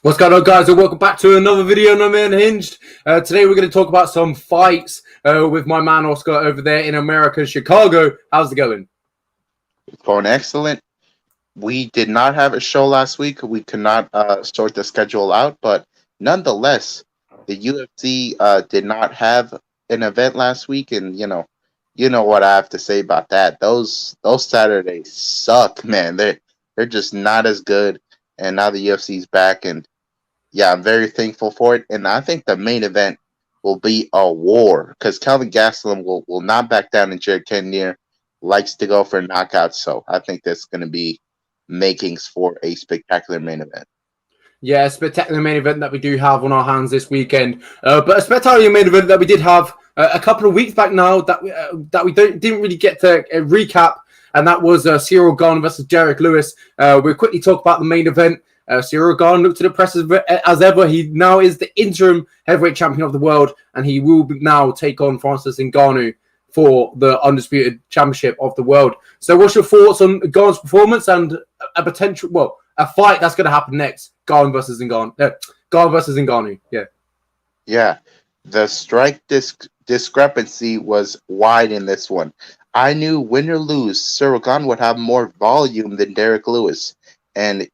What's going on, guys, and welcome back to another video on MMAUnhinged. Today we're going to talk about some fights with my man Oscar over there in America, Chicago. How's it going? It's going excellent. We did not have a show last week. We could not sort the schedule out, but nonetheless, the UFC did not have an event last week, and you know what I have to say about that. Those Saturdays suck, man. They're just not as good. And now the UFC's back, and yeah, I'm very thankful for it. And I think the main event will be a war because Kelvin Gastelum will not back down, and Jared Cannonier likes to go for knockouts. So I think that's going to be makings for a spectacular main event. Yeah, a spectacular main event that we do have on our hands this weekend. But a spectacular main event that we did have a couple of weeks back now that we didn't really get to recap, and that was Cyril versus Derrick Lewis. We'll quickly talk about the main event. Cyril looked to the press as ever. He now is the interim heavyweight champion of the world, and he will now take on Francis Ngannou for the undisputed championship of the world. So what's your thoughts on Ngannou's performance and a fight that's going to happen next? Ngannou versus Ngannou. Yeah. The strike discrepancy was wide in this one. I knew win or lose, Cyril would have more volume than Derrick Lewis, and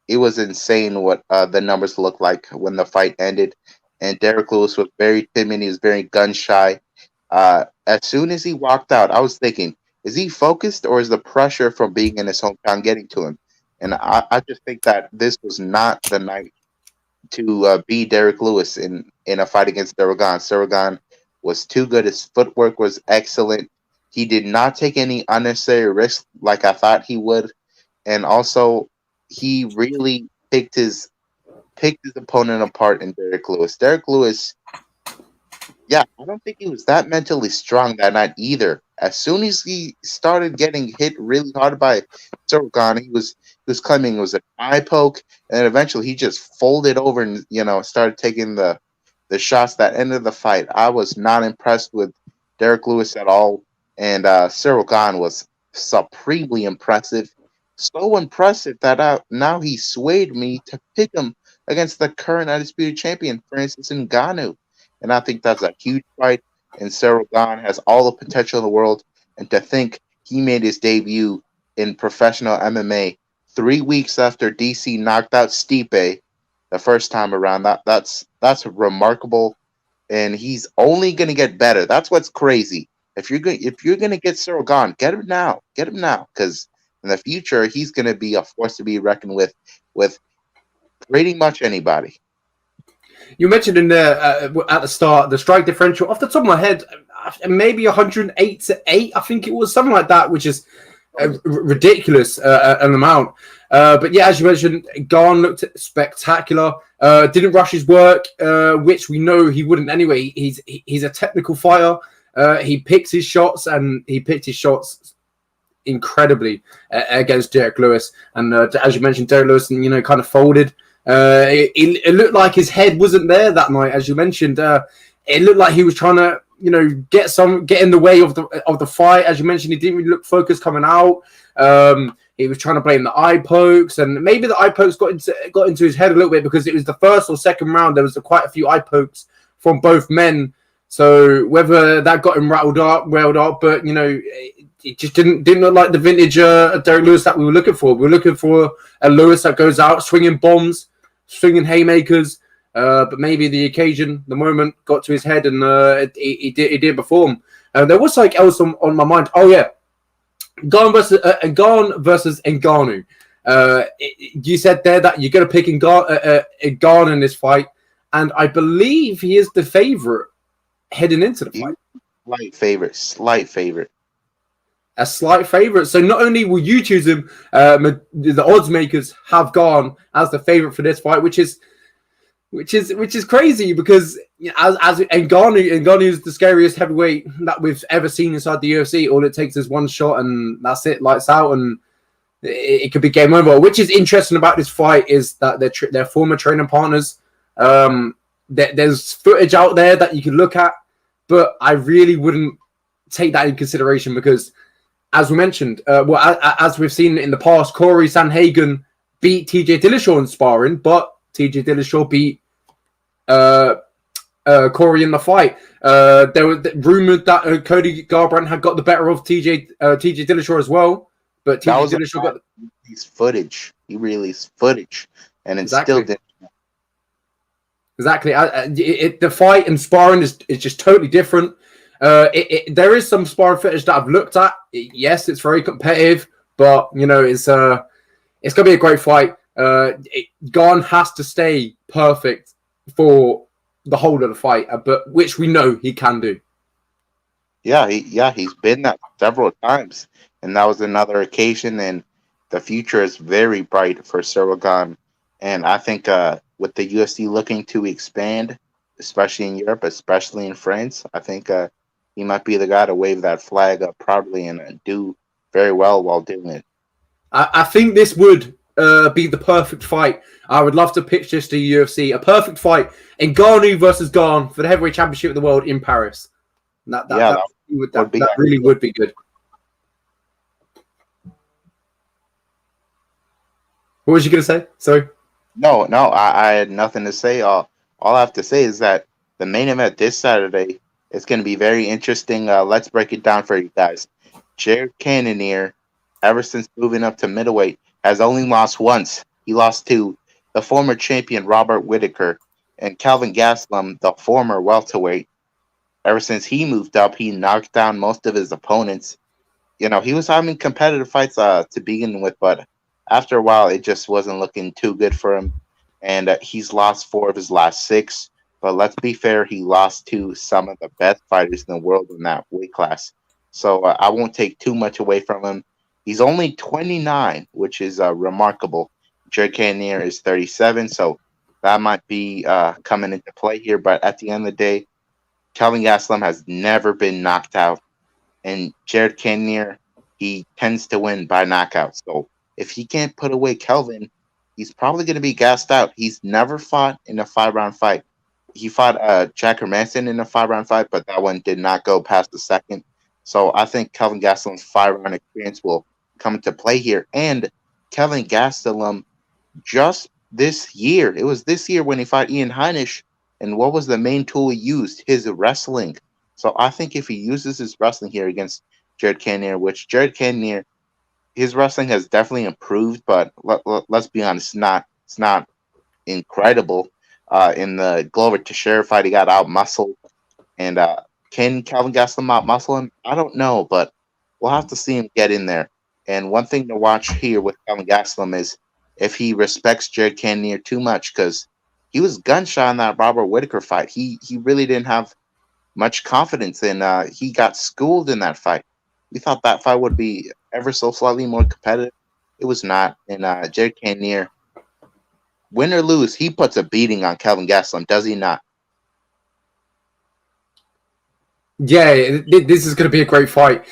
it was insane what the numbers looked like when the fight ended. And Derrick Lewis was very timid. He was very gun shy. As soon as he walked out, I was thinking, is he focused or is the pressure from being in his hometown getting to him? And I just think that this was not the night to beat Derrick Lewis in a fight against Cyril. Cyril was too good. His footwork was excellent. He did not take any unnecessary risks like I thought he would. And also, he really picked his opponent apart in Derrick Lewis. Derrick Lewis, yeah, I don't think he was that mentally strong that night either. As soon as he started getting hit really hard by Cyril, he was claiming it was an eye poke, and then eventually he just folded over and started taking the shots that ended the fight. I was not impressed with Derrick Lewis at all, and Cyril was supremely impressive. So impressive that now he swayed me to pick him against the current undisputed champion, Francis Ngannou. And I think that's a huge fight. And Cyril has all the potential in the world. And to think he made his debut in professional MMA 3 weeks after DC knocked out Stipe the first time around, that's remarkable. And he's only going to get better. That's what's crazy. If you're going to get Cyril get him now. Get him now, because in the future, he's going to be a force to be reckoned with pretty much anybody. You mentioned in there at the start the strike differential. Off the top of my head, maybe 108-8, I think it was, something like that, which is ridiculous an amount. But yeah, as you mentioned, Ngannou looked spectacular. Didn't rush his work, which we know he wouldn't anyway. He's a technical fighter. He picks his shots, and he picked his shots incredibly against Derrick Lewis. And as you mentioned, Derrick Lewis, kind of folded. It looked like his head wasn't there that night, as you mentioned. It looked like he was trying to, get in the way of the fight. As you mentioned, he didn't really look focused coming out. He was trying to blame the eye pokes, and maybe the eye pokes got into his head a little bit because it was the first or second round. There was quite a few eye pokes from both men. So whether that got him railed up, but it just didn't look like the vintage Derrick Lewis that we were looking for. We were looking for a Lewis that goes out swinging bombs, swinging haymakers, but maybe the occasion, the moment got to his head, and he did perform. There was something else on my mind. Oh yeah, Ngannou versus Ngannou. You said there that you're going to pick Ngannou in this fight, and I believe he is the favorite heading into the fight. Slight favorite. A slight favorite. So not only will you choose him, the odds makers have gone as the favorite for this fight, which is crazy because as Ngannou is the scariest heavyweight that we've ever seen inside the UFC. All it takes is one shot, and that's it, lights out, and it could be game over. Which is interesting about this fight is that they're former training partners. There's footage out there that you can look at, but I really wouldn't take that in consideration because, as we mentioned, as we've seen in the past, Corey Sandhagen beat TJ Dillashaw in sparring, but TJ Dillashaw beat Corey in the fight. There was rumored that Cody Garbrandt had got the better of TJ Dillashaw as well, but TJ Dillashaw got his footage. He released footage, and it still didn't. Exactly. The fight and sparring is just totally different. There is some sparring footage that I've looked at. Yes, it's very competitive, but it's going to be a great fight. Garn has to stay perfect for the whole of the fight, but which we know he can do. He's been that several times, and that was another occasion. And the future is very bright for Cyril Gane. And I think with the UFC looking to expand, especially in Europe, especially in France, I think he might be the guy to wave that flag up proudly and do very well while doing it. I think this would be the perfect fight. I would love to pitch this to UFC. A perfect fight in Ngannou versus Gane for the heavyweight championship of the world in Paris. That really would be good. What was you going to say? Sorry. No, I had nothing to say. All I have to say is that the main event this Saturday is going to be very interesting. Let's break it down for you guys. Jared Cannonier, ever since moving up to middleweight, has only lost once. He lost to the former champion Robert Whittaker, and Kelvin Gastelum, the former welterweight. Ever since he moved up, he knocked down most of his opponents. He was having competitive fights to begin with, but after a while, it just wasn't looking too good for him. And he's lost 4 of his last 6. But let's be fair, he lost to some of the best fighters in the world in that weight class. So I won't take too much away from him. He's only 29, which is remarkable. Jared Cannonier is 37, so that might be coming into play here. But at the end of the day, Kelvin Gastelum has never been knocked out. And Jared Cannonier, he tends to win by knockout. So if he can't put away Kelvin, he's probably going to be gassed out. He's never fought in a 5-round fight. He fought Jack Hermanson in a 5-round fight, but that one did not go past the second. So I think Kelvin Gastelum's 5-round experience will come into play here. And Kelvin Gastelum, just this year, it was this year when he fought Ian Heinisch, and what was the main tool he used? His wrestling. So I think if he uses his wrestling here against Jared Cannonier, which Jared Cannonier, his wrestling has definitely improved, but let's be honest, it's not incredible. In the Glover Teixeira fight, he got out-muscled. And can Kelvin Gastelum out-muscle him? I don't know, but we'll have to see him get in there. And one thing to watch here with Kelvin Gastelum is if he respects Jared Cannonier too much, because he was gun-shy in that Robert Whittaker fight. He really didn't have much confidence, and he got schooled in that fight. We thought that fight would be ever so slightly more competitive. It was not. And Jared Cannonier, win or lose, he puts a beating on Kelvin Gastelum, does he not? Yeah, this is going to be a great fight.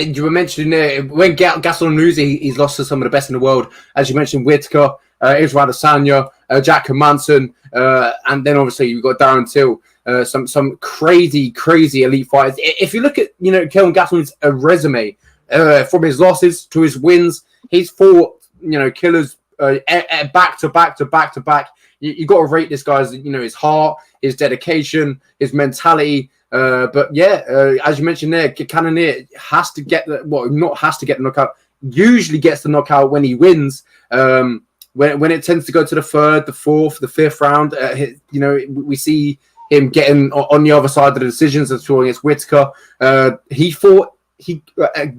You were mentioning when Gastelum loses, he's lost to some of the best in the world. As you mentioned, Whittaker, Israel Adesanya, Jack Hermanson, and then obviously you've got Darren Till. Some crazy elite fighters. If you look at Kelvin Gastelum's resume, from his losses to his wins, he's fought killers back to back. You got to rate this guy's his heart, his dedication, his mentality. But yeah, as you mentioned there, Cannonier has to get the knockout. Usually gets the knockout when he wins. When it tends to go to the 3rd, the 4th, the 5th round, we see him getting on the other side of the decisions as well against Whittaker.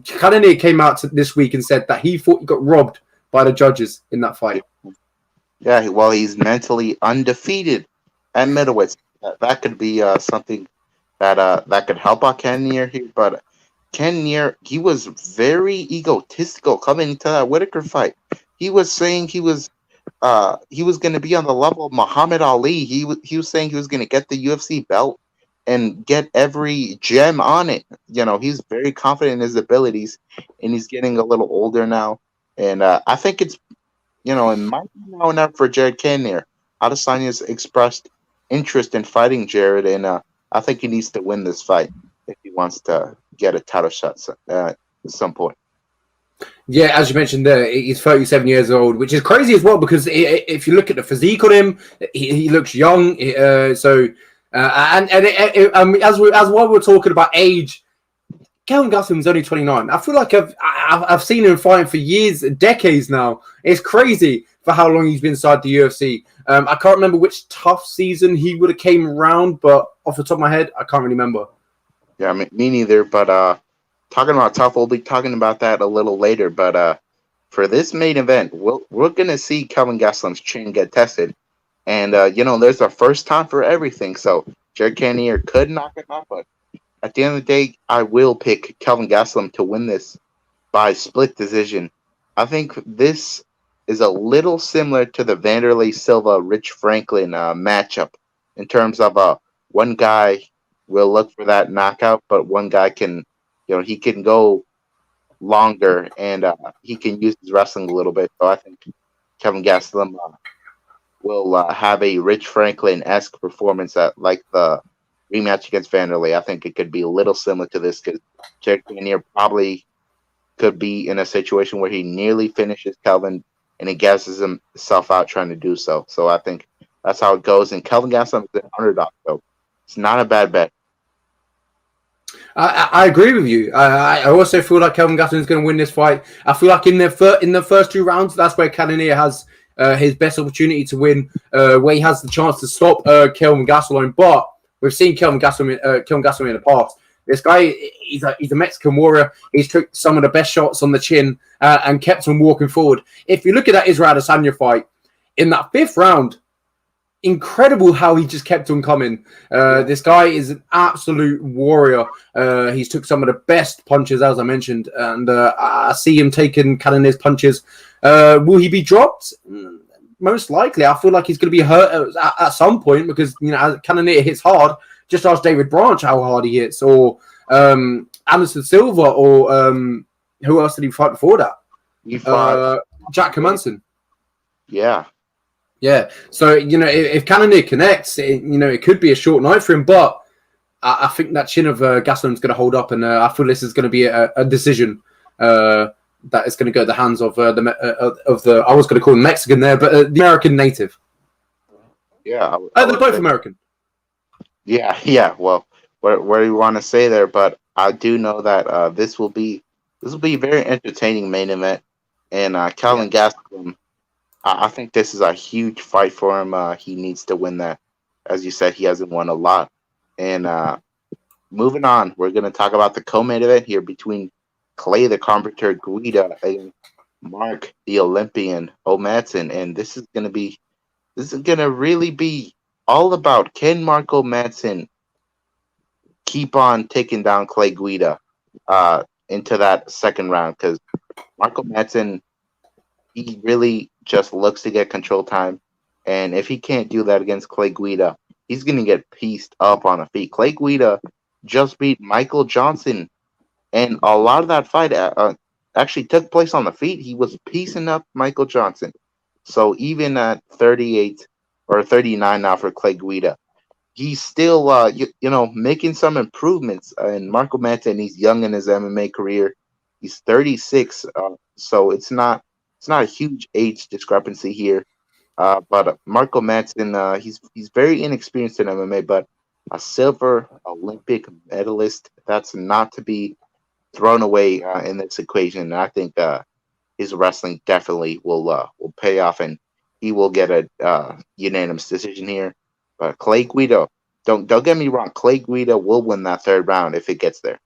Cannonier came out this week and said that he thought he got robbed by the judges in that fight. Yeah, well, he's mentally undefeated at middleweight. That could be something that could help out Cannonier here. But Cannonier, he was very egotistical coming into that Whittaker fight. He was saying he was going to be on the level of Muhammad Ali. He was saying he was going to get the UFC belt and get every gem on it. He's very confident in his abilities, and he's getting a little older now. And I think it's, it might be now and ever for Jared Cannonier. Adesanya's expressed interest in fighting Jared, and I think he needs to win this fight if he wants to get a title shot at some point. Yeah, as you mentioned there, he's 37 years old, which is crazy as well because if you look at the physique on him, he looks young. As while we're talking about age, Kelvin Gastelum's only 29. I feel like I've seen him fighting for years, decades now. It's crazy for how long he's been inside the UFC. I can't remember which TUF season he would have came around, but off the top of my head, I can't really remember. Yeah, me neither. But talking about TUF, we'll be talking about that a little later. But for this main event, we're gonna see Kelvin Gastelum's chin get tested, and there's a first time for everything. So Jared Cannonier could knock it off, but at the end of the day, I will pick Kelvin Gastelum to win this by split decision. I think this is a little similar to the Vanderlei Silva Rich Franklin matchup in terms of one guy will look for that knockout, but one guy can, he can go longer and he can use his wrestling a little bit. So I think Kelvin Gastelum will have a Rich Franklin-esque performance like the rematch against Vanderlei. I think it could be a little similar to this because Jared Cannonier probably could be in a situation where he nearly finishes Kelvin and he gasses himself out trying to do so. So I think that's how it goes. And Kelvin Gastelum is an underdog, so it's not a bad bet. I agree with you. I also feel like Kelvin Gastelum is going to win this fight. I feel like in the first 2 rounds, that's where Cannonier has his best opportunity to win, where he has the chance to stop Kelvin Gastelum. But we've seen Kelvin Gastelum in the past. This guy, he's a Mexican warrior. He's took some of the best shots on the chin and kept on walking forward. If you look at that Israel Adesanya fight, in that 5th round, incredible how he just kept on coming. This guy is an absolute warrior. He's took some of the best punches, as I mentioned, and I see him taking Cannonier's punches. Will he be dropped? Most likely. I feel like he's going to be hurt at some point because, Cannonier hits hard. Just ask David Branch how hard he hits, or Anderson Silva, or who else did he fight before that? He fought Jack Hermanson. Yeah. Yeah. So, if Cannonier connects, it could be a short night for him, but I think that chin of Gastelum's going to hold up, and I feel this is going to be a decision that is going to go to the hands of the I was going to call him Mexican there, but the American native. Yeah. They're both American. Yeah. Well, what do you want to say there? But I do know that this will be a very entertaining main event, and Kelvin Gastelum, I think this is a huge fight for him. He needs to win that. As you said, he hasn't won a lot. And moving on, we're going to talk about the co-main event here between Clay the Carpenter Guida and Mark the Olympian O'Madsen, and this is going to really be all about, can Mark O'Madsen keep on taking down Clay Guida into that 2nd round? Because Mark O'Madsen, he really just looks to get control time, and if he can't do that against Clay Guida, he's going to get pieced up on the feet. Clay Guida just beat Michael Johnson, and a lot of that fight actually took place on the feet. He was piecing up Michael Johnson. So even at 38 or 39 now for Clay Guida, he's still making some improvements. And Mark O'Madsen, he's young in his MMA career. He's 36, so it's not a huge age discrepancy here. But Mark O'Madsen, he's very inexperienced in MMA, but a silver Olympic medalist, that's not to be thrown away in this equation. And I think his wrestling definitely will pay off, and he will get a unanimous decision here. But Clay Guida, don't get me wrong, Clay Guida will win that 3rd round if it gets there.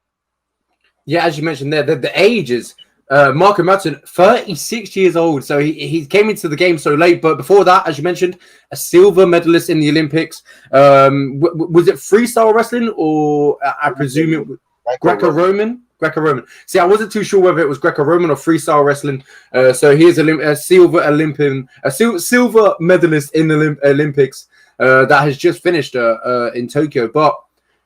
Yeah, as you mentioned there, the age is Mark O'Madsen, 36 years old. So he came into the game so late. But before that, as you mentioned, a silver medalist in the Olympics. Was it freestyle wrestling, or I presume it was Greco-Roman? Greco-Roman. See, I wasn't too sure whether it was Greco-Roman or freestyle wrestling. So here's a silver Olympian, a silver medalist in the Olympics that has just finished in Tokyo. But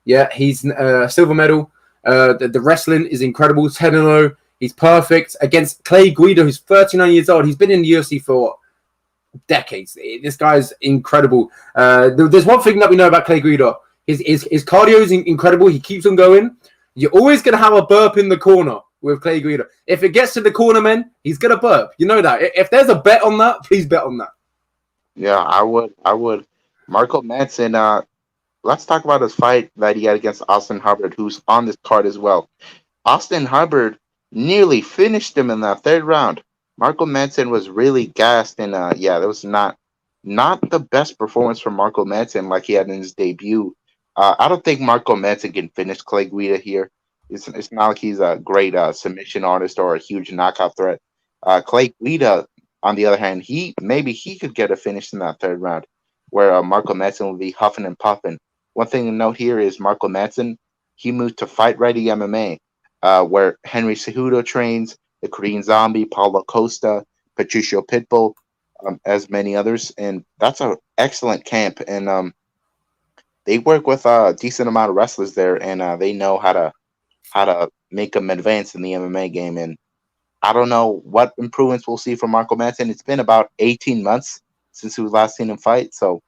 yeah, he's a silver medal. The wrestling is incredible. 10-0. He's perfect against Clay Guida, who's 39 years old. He's been in the UFC for decades. This guy's incredible. There's one thing that we know about Clay Guida. His cardio is incredible. He keeps on going. You're always going to have a burp in the corner. with Clay Guida. If it gets to the corner, man, he's gonna burp. You know that. If there's a bet on that, please bet on that. Yeah, I would. Marco Manson. Let's talk about his fight that he had against Austin Hubbard, who's on this card as well. Austin Hubbard nearly finished him in that third round. Marco Manson was really gassed, and yeah, that was not the best performance from Marco Manson like he had in his debut. I don't think Marco Manson can finish Clay Guida here. It's not like he's a great submission artist or a huge knockout threat. Clay Guida, on the other hand, he could get a finish in that third round, where Marco Manson will be huffing and puffing. One thing to note here is Marco Manson, he moved to Fight Ready MMA, where Henry Cejudo trains, the Korean Zombie, Paulo Costa, Patricio Pitbull, as many others, and that's an excellent camp. And they work with a decent amount of wrestlers there, and they know how to make them advance in the MMA game. And I don't know what improvements we'll see from Marco Manson. It's been about 18 months since we've last seen him fight, so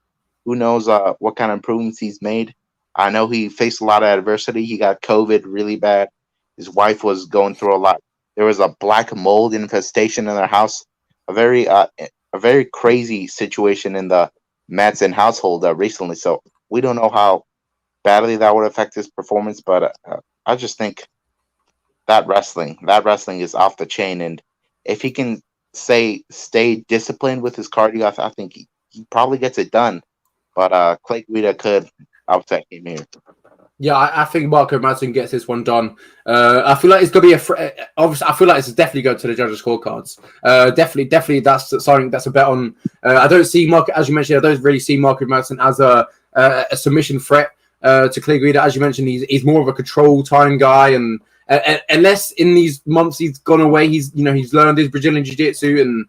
who knows what kind of improvements he's made. I know he faced a lot of adversity. He got COVID really bad. His wife was going through a lot. There was a black mold infestation in their house. A very crazy situation in the Manson household recently. So we don't know how badly that would affect his performance, but I just think that wrestling is off the chain. And if he can stay disciplined with his cardio, I think he probably gets it done. But Clay Guida could upset him here. Yeah, I think Marco Manson gets this one done. I feel like it's going to be obviously, I feel like it's definitely going to the judges' scorecards. Definitely, that's something that's a bet on. I don't see Marco, as you mentioned, I don't really see Marco Manson as a submission threat to Clay Guida. As you mentioned, he's more of a control time guy, and unless in these months he's gone away, he's learned his Brazilian jiu-jitsu and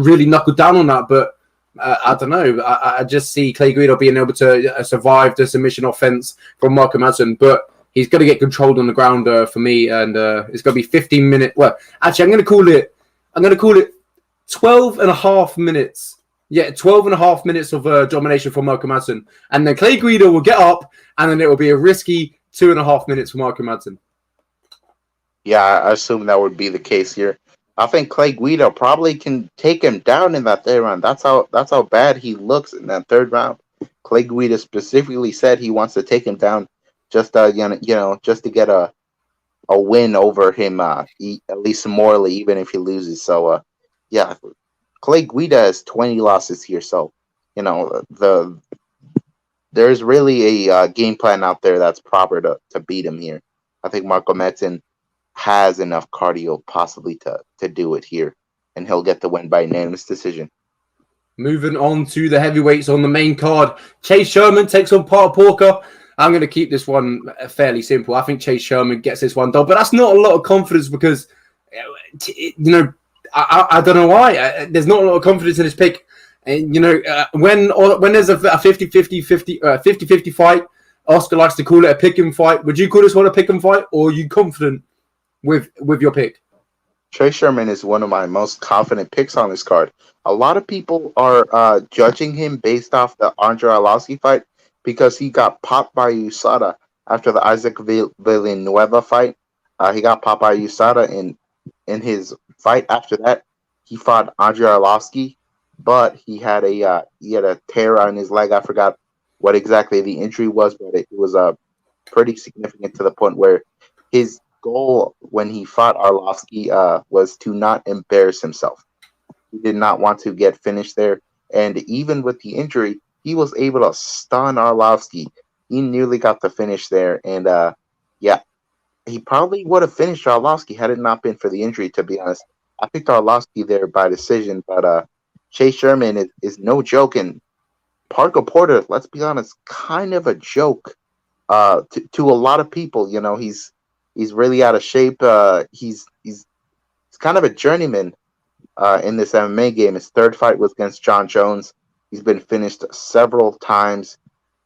really knuckled down on that. But I don't know. I just see Clay Guida being able to survive the submission offense from Marco Manson, but he's going to get controlled on the ground for me, and it's going to be 15 minutes. Well, actually, I'm going to call it 12 and a half minutes. Yeah, 12 and a half minutes of domination from Marco Manson, and then Clay Guida will get up, and then it will be a risky 2.5 minutes for Marco Manson. Yeah, I assume that would be the case here. I think Clay Guida probably can take him down in that third round. That's how bad he looks in that third round. Clay Guida specifically said he wants to take him down just just to get a win over him, at least morally, even if he loses. So yeah, Clay Guida has 20 losses here. So there's really a game plan out there that's proper to beat him here. I think Marco Manson has enough cardio possibly to do it here, and he'll get the win by unanimous decision. Moving on to the heavyweights on the main card, Chase Sherman takes on Porker. I'm going to keep this one fairly simple. I think Chase Sherman gets this one done, but that's not a lot of confidence because, I don't know why. There's not a lot of confidence in this pick. And, when there's a 50-50 fight, Oscar likes to call it a pick and fight. Would you call this one a pick and fight, or are you confident with your pick? Trey Sherman is one of my most confident picks on this card. A lot of people are judging him based off the Andre Arlovski fight because he got popped by USADA after the Isaac Villanueva fight. He got popped by USADA in his fight after that. He fought Andre Arlovski, but he had a tear on his leg. I forgot what exactly the injury was, but it was pretty significant to the point where his goal when he fought Arlovski was to not embarrass himself. He did not want to get finished there, and even with the injury, he was able to stun Arlovski. He nearly got the finish there, and he probably would have finished Arlovski had it not been for the injury, to be honest. I picked Arlovski there by decision, but Chase Sherman is no joke, and Parker Porter, let's be honest, kind of a joke to a lot of people. He's really out of shape. He's kind of a journeyman in this MMA game. His third fight was against John Jones. He's been finished several times,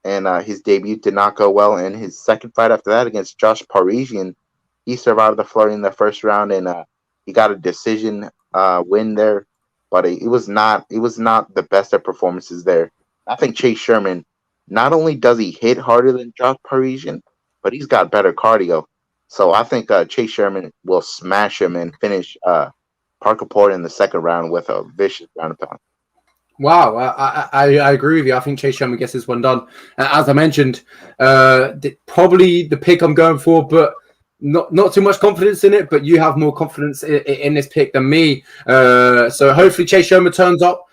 and his debut did not go well. And his second fight after that against Josh Parisian, he survived the flurry in the first round, and he got a decision win there. But it was not the best of performances there. I think Chase Sherman, not only does he hit harder than Josh Parisian, but he's got better cardio. So I think Chase Sherman will smash him and finish Parker Porter in the second round with a vicious ground and pound. Wow, I agree with you. I think Chase Sherman gets this one done. As I mentioned, probably the pick I'm going for, but not too much confidence in it. But you have more confidence in this pick than me. So hopefully Chase Sherman turns up,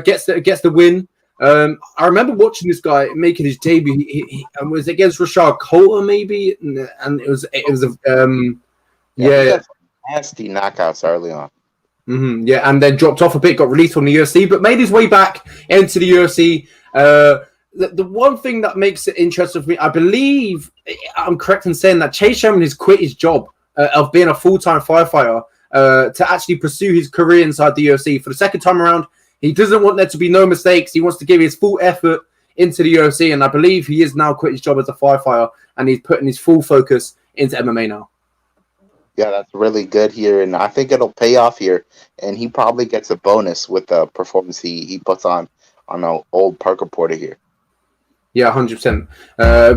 gets the win. I remember watching this guy making his debut. He was against Rashad Coulter, maybe, and it was He got some nasty knockouts early on. Yeah, and then dropped off a bit, got released from the UFC, but made his way back into the UFC. The one thing that makes it interesting for me, I believe I'm correct in saying that Chase Sherman has quit his job of being a full-time firefighter to actually pursue his career inside the UFC for the second time around. He doesn't want there to be no mistakes. He wants to give his full effort into the UFC, and I believe he is now quit his job as a firefighter, and he's putting his full focus into MMA now. Yeah, that's really good here, and I think it'll pay off here. And he probably gets a bonus with the performance he puts on old Parker Porter here. Yeah, 100%.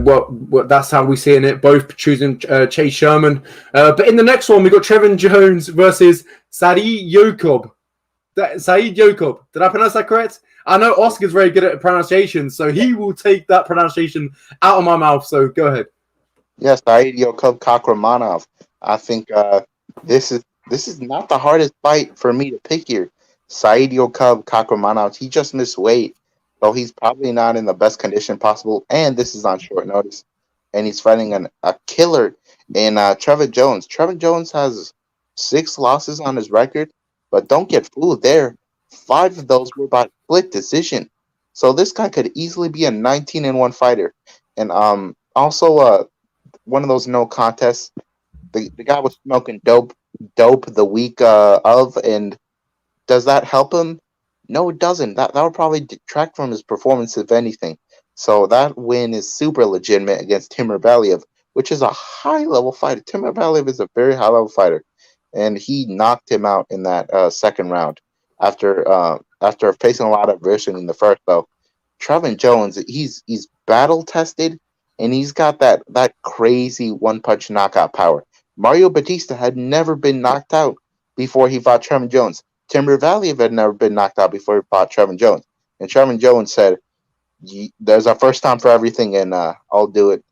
Well, that's how we're seeing it. Both choosing Chase Sherman. But in the next one, we got Trevin Jones versus Sari Yokob. Saeed Yokob. Did I pronounce that correct? I know Oscar's very good at pronunciation, so he will take that pronunciation out of my mouth. So go ahead. Yes, Saeed Yokob Kakramanov. I think this is not the hardest fight for me to pick here. Saeed Yokob Kakramanov, he just missed weight, so he's probably not in the best condition possible, and this is on short notice. And he's fighting a killer in Trevin Jones. Trevin Jones has 6 losses on his record, but don't get fooled there. 5 of those were by split decision. So this guy could easily be a 19-1 fighter. And also one of those no contests. The guy was smoking dope the week of, and does that help him? No, it doesn't. That would probably detract from his performance, if anything. So that win is super legitimate against Timur Valiev, which is a high-level fighter. Timur Valiev is a very high-level fighter, and he knocked him out in that second round after facing a lot of adversity in the first. Though Trevin Jones, he's battle-tested, and he's got that crazy one-punch knockout power. Mario Batista had never been knocked out before he fought Trevin Jones. Timur Valiev had never been knocked out before he fought Trevin Jones. And Trevin Jones said, there's a first time for everything, and I'll do it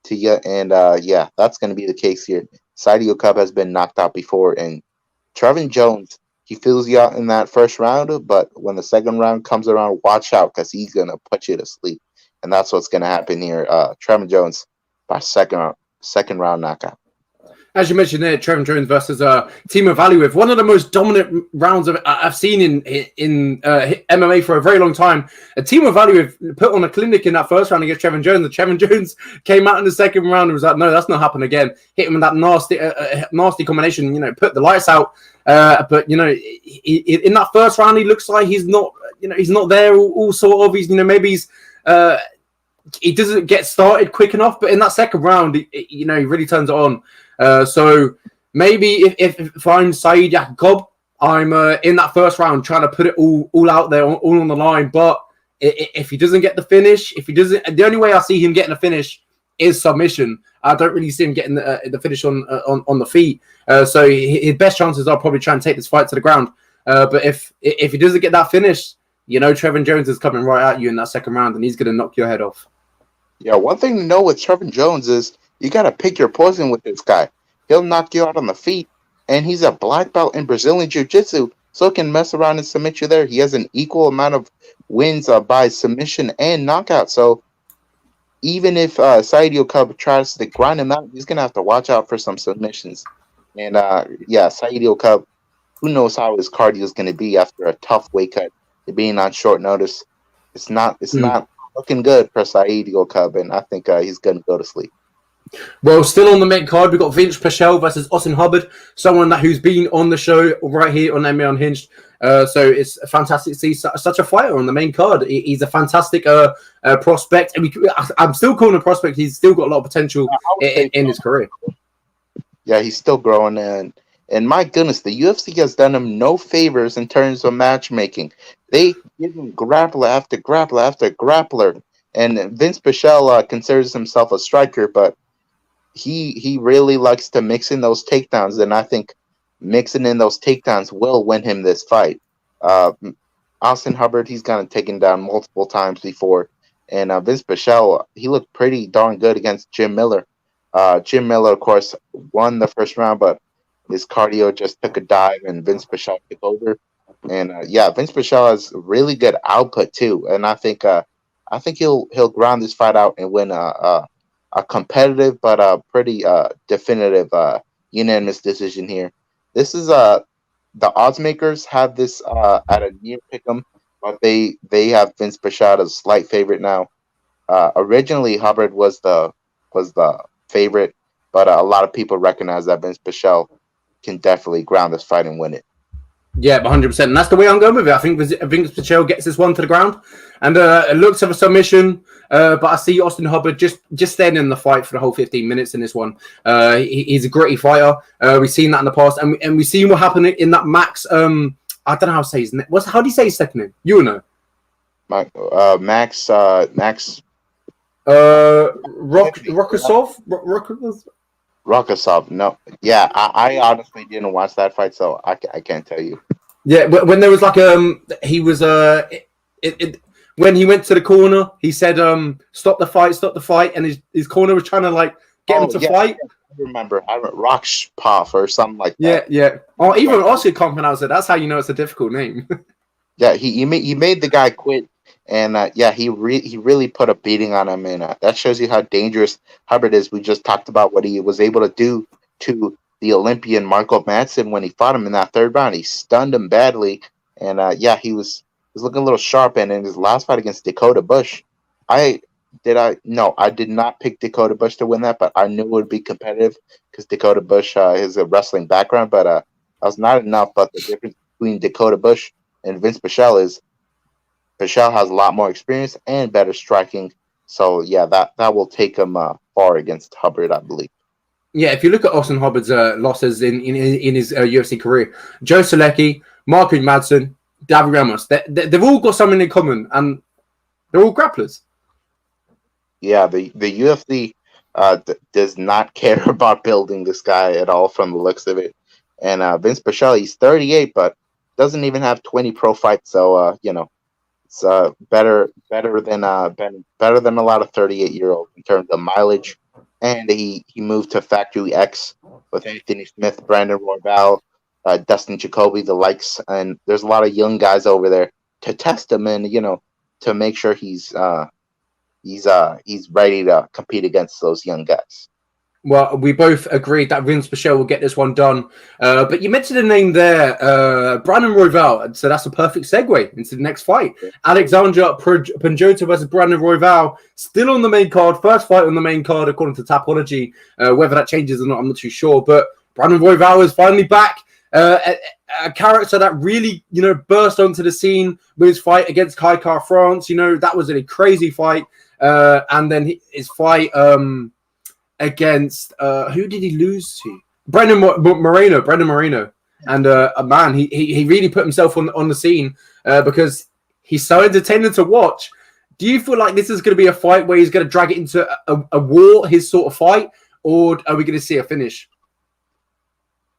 to you. And yeah, that's going to be the case here. Saeed Yokob has been knocked out before, and Trevin Jones, he fills you out in that first round, but when the second round comes around, watch out, because he's going to put you to sleep. And that's what's going to happen here. Trevin Jones by second round knockout. As you mentioned there, Trevin Jones versus Timur Valiev, one of the most dominant rounds I've seen in MMA for a very long time. Timur Valiev put on a clinic in that first round against Trevin Jones, and Trevin Jones came out in the second round and was like, no, that's not happening again. Hit him with that nasty combination, put the lights out. But, in that first round, he looks like he's not there all sort of. He's, maybe he's... he doesn't get started quick enough, but in that second round, he really turns it on. So maybe if I'm Saeed Yokob, I'm in that first round trying to put it all out there, all on the line. But if he doesn't get the finish, the only way I see him getting a finish is submission. I don't really see him getting the finish on the feet. So his best chances are probably trying to take this fight to the ground. But if he doesn't get that finish, Trevin Jones is coming right at you in that second round, and he's going to knock your head off. Yeah, one thing to know with Trevin Jones is you got to pick your poison with this guy. He'll knock you out on the feet, and he's a black belt in Brazilian Jiu-Jitsu, so he can mess around and submit you there. He has an equal amount of wins by submission and knockout. So even if Saeed Yokob tries to grind him out, he's going to have to watch out for some submissions. And Saeed Yokob, who knows how his cardio is going to be after a tough weight cut, being on short notice. It's not looking good for Saeed Yokob, and I think he's going to go to sleep. Well, still on the main card, we've got Vince Paschall versus Austin Hubbard, someone who's been on the show right here on MMA.Unhinged. So it's fantastic to see such a fighter on the main card. He's a fantastic prospect. And I'm still calling him a prospect. He's still got a lot of potential in his career. Yeah, he's still growing. And my goodness, the UFC has done him no favors in terms of matchmaking. They give him grappler after grappler after grappler. And Vince Paschall considers himself a striker, but he really likes to mix in those takedowns, and I think mixing in those takedowns will win him this fight. Uh, Austin Hubbard, he's gotten taken down multiple times before, and Vince Paschall, he looked pretty darn good against Jim Miller. Jim Miller, of course, won the first round, but his cardio just took a dive, and Vince Paschall took over. And Vince Paschall has really good output too, and I think he'll ground this fight out and win a competitive but a pretty definitive unanimous decision here. This is the odds makers have this at a near pick'em, but they have Vince Paschall as a slight favorite now. Originally, Hubbard was the favorite, but a lot of people recognize that Vince Paschall can definitely ground this fight and win it. Yeah, 100%. And that's the way I'm going with it. I think Paschall gets this one to the ground, and it looks of a submission. But I see Austin Hubbard just staying in the fight for the whole 15 minutes in this one. He's a gritty fighter. We've seen that in the past, and we've seen what happened in that Max. I don't know how to say his name. How do you say his second name? You know. Max. Rokosov. No, yeah, I honestly didn't watch that fight, so I can't tell you. Yeah, when there was like he was when he went to the corner, he said stop the fight, and his corner was trying to like get him to fight. I remember Rokshpov or something like that. Yeah. Oh, even Oscar can't pronounce it. That's how you know it's a difficult name. Yeah, he made the guy quit. And he really put a beating on him, and that shows you how dangerous Hubbard is. We just talked about what he was able to do to the Olympian Marco Madsen when he fought him in that third round. He stunned him badly, and he was looking a little sharp. And in his last fight against Dakota Bush, I did not pick Dakota Bush to win that, but I knew it would be competitive because Dakota Bush has a wrestling background. But that was not enough. But the difference between Dakota Bush and Vince Paschall is Paschall has a lot more experience and better striking. So, that will take him far against Hubbard, I believe. Yeah, if you look at Austin Hubbard's losses in his UFC career, Joe Solecki, Marco Madsen, David Ramos, they've all got something in common, and they're all grapplers. Yeah, the UFC does not care about building this guy at all from the looks of it. And Vince Paschall, he's 38, but doesn't even have 20 pro fights, so, it's better than a lot of 38-year-olds in terms of mileage. And he moved to Factory X with Anthony Smith, Brandon Royval, Dustin Jacoby, the likes, and there's a lot of young guys over there to test him and to make sure he's ready to compete against those young guys. Well, we both agreed that Vince Paschall will get this one done. But you mentioned a name there, Brandon Royval. So that's a perfect segue into the next fight. Alexandra Punjota versus Brandon Royval. Still on the main card. First fight on the main card, according to Tapology. Whether that changes or not, I'm not too sure. But Brandon Royval is finally back. A character that really, burst onto the scene with his fight against Kai France. That was a crazy fight. And then his fight... against who did he lose to? Brendan Moreno. And man, he really put himself on the scene because he's so entertaining to watch. Do you feel like this is going to be a fight where he's going to drag it into a war, his sort of fight, or are we going to see a finish?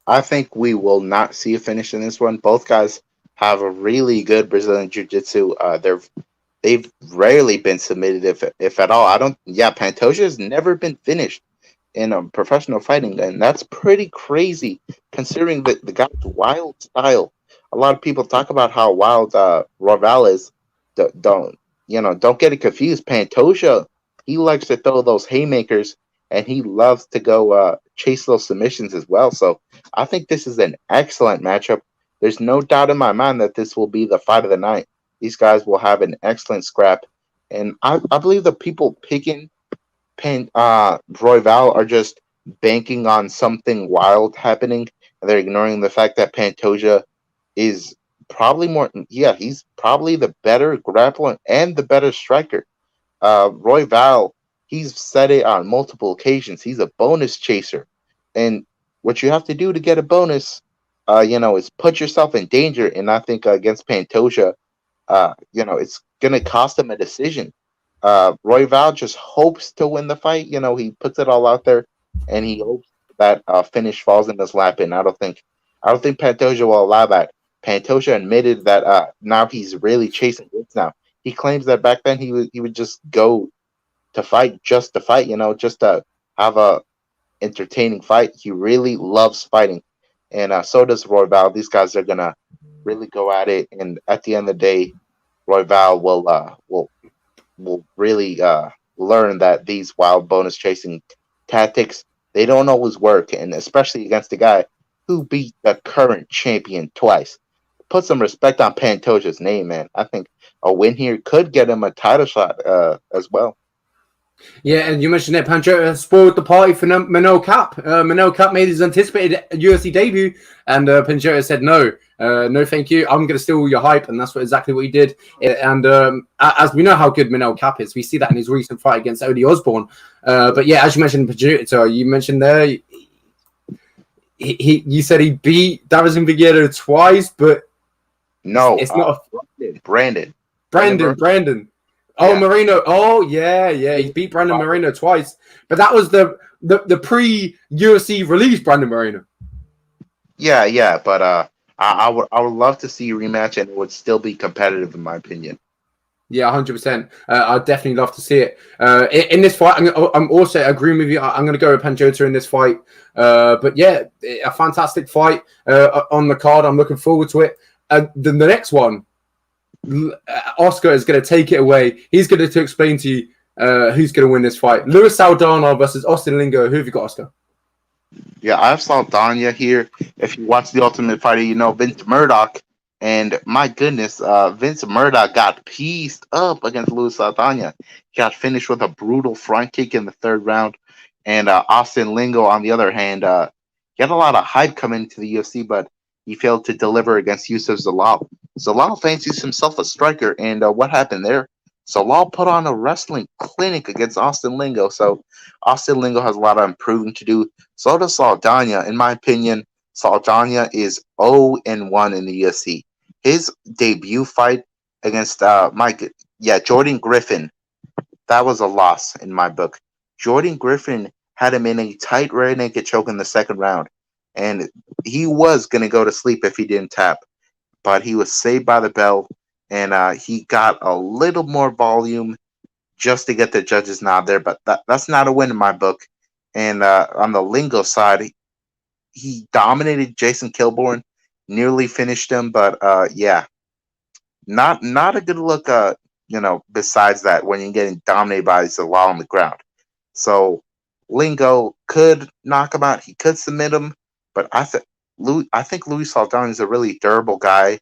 I think we will not see a finish in this one. Both guys have a really good Brazilian Jiu-Jitsu. They've rarely been submitted, if at all. Pantoja has never been finished in a professional fighting, and that's pretty crazy considering the guy's wild style. A lot of people talk about how wild Royval is. Don't get it confused. Pantoja, he likes to throw those haymakers, and he loves to go chase those submissions as well. So I think this is an excellent matchup. There's no doubt in my mind that this will be the fight of the night. These guys will have an excellent scrap, and I believe the people picking Royval are just banking on something wild happening, and they're ignoring the fact that Pantoja is probably he's probably the better grappler and the better striker. Royval, he's said it on multiple occasions. He's a bonus chaser, and what you have to do to get a bonus, is put yourself in danger. And I think against Pantoja, it's gonna cost him a decision. Royval just hopes to win the fight. He puts it all out there and he hopes that finish falls in his lap. And I don't think Pantoja will allow that. Pantoja admitted that now he's really chasing wins now. He claims that back then he would just go to fight just to fight, just to have a entertaining fight. He really loves fighting, and so does Royval. These guys are gonna really go at it, and at the end of the day, Royval will really learn that these wild bonus chasing tactics, they don't always work, and especially against a guy who beat the current champion twice. Put some respect on Pantoja's name, man. I think a win here could get him a title shot as well. Yeah, and you mentioned that Punjota spoiled the party for Manel Cap. Manel Cap made his anticipated UFC debut, and Punjota said, no, thank you. I'm going to steal all your hype, and that's exactly what he did. And as we know how good Manel Cap is, we see that in his recent fight against Odie Osborne. But yeah, as you mentioned, Punjota, you mentioned there, you said he beat Davison Figueiredo twice, but no, it's not Brandon. Oh, Moreno. Oh, yeah. He beat Brandon Moreno twice. But that was the pre-UFC release Brandon Moreno. Yeah. But I would love to see a rematch, and it would still be competitive, in my opinion. Yeah, 100%. I'd definitely love to see it. In this fight, I'm also agreeing with you. I'm going to go with Punjota in this fight. But yeah, a fantastic fight on the card. I'm looking forward to it. The next one, Oscar is going to take it away. He's going to explain to you who's going to win this fight. Luis Saldana versus Austin Lingard. Who have you got, Oscar? Yeah, I have Saldana here. If you watch The Ultimate Fighter, you know Vince Murdoch. And my goodness, Vince Murdoch got pieced up against Luis Saldana. He got finished with a brutal front kick in the third round. And Austin Lingard, on the other hand, he had a lot of hype coming into the UFC, but he failed to deliver against Yusuf Zalal. Zalal fancies himself a striker, and what happened there? Zalal put on a wrestling clinic against Austin Lingard, so Austin Lingard has a lot of improving to do. So does Saldana. In my opinion, Saldana is 0-1 in the UFC. His debut fight against Jordan Griffin, that was a loss in my book. Jordan Griffin had him in a tight rear naked choke in the second round, and he was going to go to sleep if he didn't tap. But he was saved by the bell, and he got a little more volume just to get the judges nod there. But that's not a win in my book. And on the Lingo side, he dominated Jason Kilborn, nearly finished him. But yeah, not a good look. Besides that, when you're getting dominated by Zalal on the ground, so Lingo could knock him out. He could submit him, but I think Luis Saldana is a really durable guy.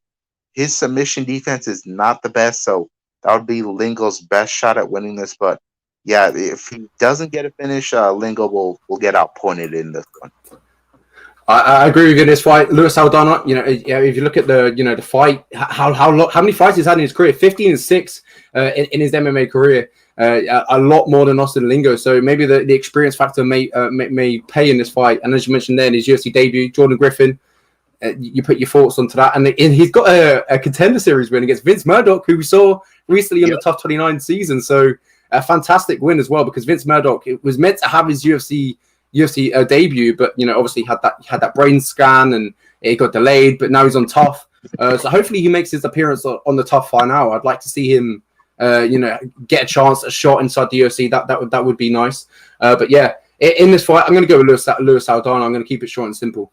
His submission defense is not the best, so that would be Lingo's best shot at winning this. But yeah, if he doesn't get a finish, Lingo will get outpointed in this one. I agree with you in this fight. Luis Saldana, if you look at the fight, how many fights he's had in his career? 15-6 in his MMA career. A lot more than Austin Lingard. So maybe the experience factor may pay in this fight. And as you mentioned there in his UFC debut, Jordan Griffin, you put your thoughts onto that. And he's got a contender series win against Vince Murdoch, who we saw recently in the TUF 29 season. So a fantastic win as well, because Vince Murdoch was meant to have his UFC debut, but obviously had that brain scan and it got delayed. But now he's on TUF, so hopefully he makes his appearance on the TUF final. I'd like to see him, get a shot inside the UFC. That would be nice. But yeah, in this fight, I'm going to go with Luis Saldana. I'm going to keep it short and simple.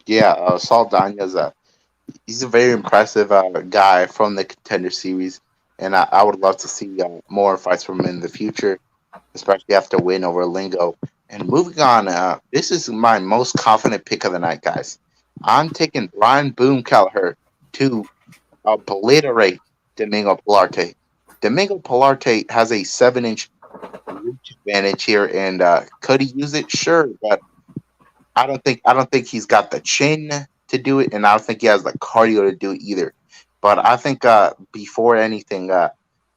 Yeah, Saldana he's a very impressive guy from the Contender Series, and I would love to see more fights from him in the future, especially after a win over Lingo. And moving on, this is my most confident pick of the night, guys. I'm taking Brian Boom Kelleher to obliterate Domingo Pilarte. Domingo Pilarte has a 7-inch reach advantage here, and could he use it? Sure, but I don't think he's got the chin to do it, and I don't think he has the cardio to do it either. But I think before anything,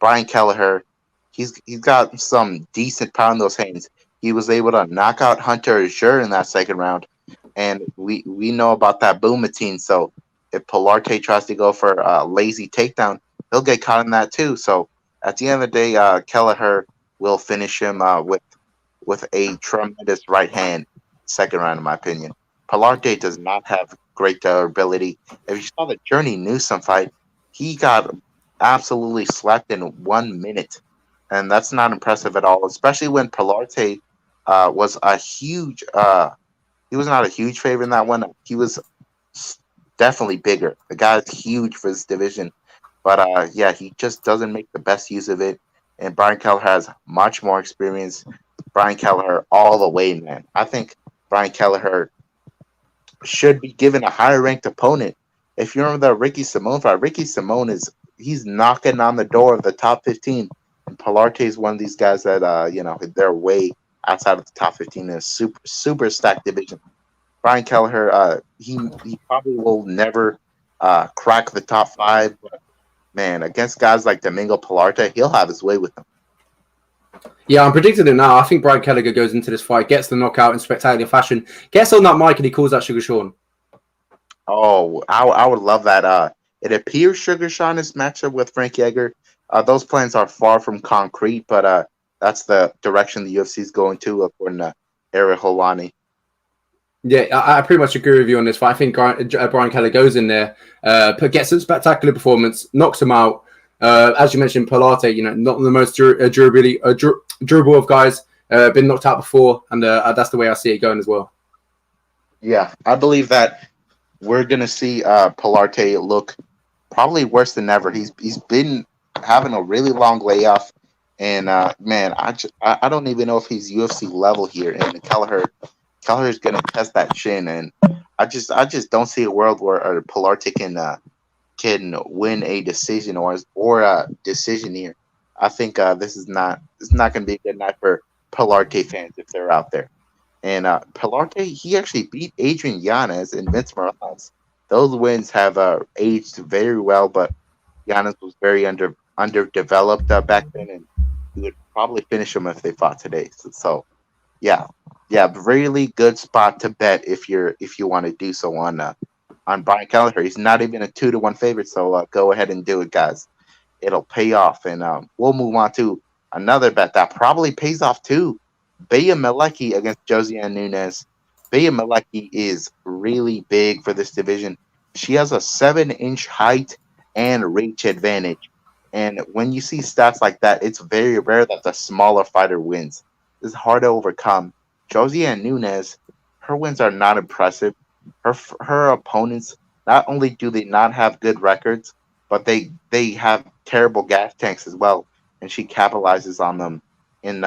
Brian Kelleher, he's got some decent power in those hands. He was able to knock out Hunter Azure in that second round, and we know about that Boomatine. So if Pilarte tries to go for a lazy takedown, he'll get caught in that too. So at the end of the day, Kelleher will finish him with with a tremendous right hand. Second round, in my opinion. Pilarte does not have great durability. If you saw the Journey Newsom fight, he got absolutely slapped in 1 minute, and that's not impressive at all. Especially when Pilarte was a huge. He was not a huge favorite in that one. He was definitely bigger. The guy's huge for this division, but yeah, he just doesn't make the best use of it. And Brian Kelleher has much more experience. Brian Kelleher all the way, man. I think Brian Kelleher should be given a higher ranked opponent. If you remember the Ricky Simone fight, Ricky Simone he's knocking on the door of the top 15, and Pilarte is one of these guys that they're way outside of the top 15 in a super stacked division. Brian Kelleher, he probably will never crack the top 5, but man, against guys like Domingo Pilarte, he'll have his way with them. Yeah, I'm predicting it now. I think Brian Kelleher goes into this fight, gets the knockout in spectacular fashion, gets on that mic, and he calls out Sugar Sean. Oh, I would love that. It appears Sugar Sean is matched up with Frank Yeager. Those plans are far from concrete, but that's the direction the UFC is going to, according to Ariel Helwani. Yeah, I pretty much agree with you on this fight. I think Brian Kelleher goes in there, gets a spectacular performance, knocks him out. As you mentioned, Pilarte, not the most durable of guys, been knocked out before, and that's the way I see it going as well. Yeah, I believe that we're gonna see Pilarte look probably worse than ever. He's been having a really long layoff, and man, I don't even know if he's UFC level here. And Kelleher is gonna test that chin, and I just don't see a world where Pilarte can win a decision or a decision here. I think it's not going to be a good night for Pilarte fans if they're out there. And Pilarte, he actually beat Adrian Yanez and Vince Morales. Those wins have aged very well, but Yanez was very underdeveloped back then, and he would probably finish him if they fought today. So yeah, really good spot to bet if you want to do so on Brian Kelleher. He's not even a 2-1 favorite, so go ahead and do it, guys. It'll pay off, and we'll move on to another bet that probably pays off too. Beya Maleki against Josiah Nunes. Beya Maleki is really big for this division. She has a 7-inch height and reach advantage, and when you see stats like that, it's very rare that the smaller fighter wins. It's hard to overcome. Josiah Nunes, her wins are not impressive. Her opponents, not only do they not have good records, but they have terrible gas tanks as well, and she capitalizes on them in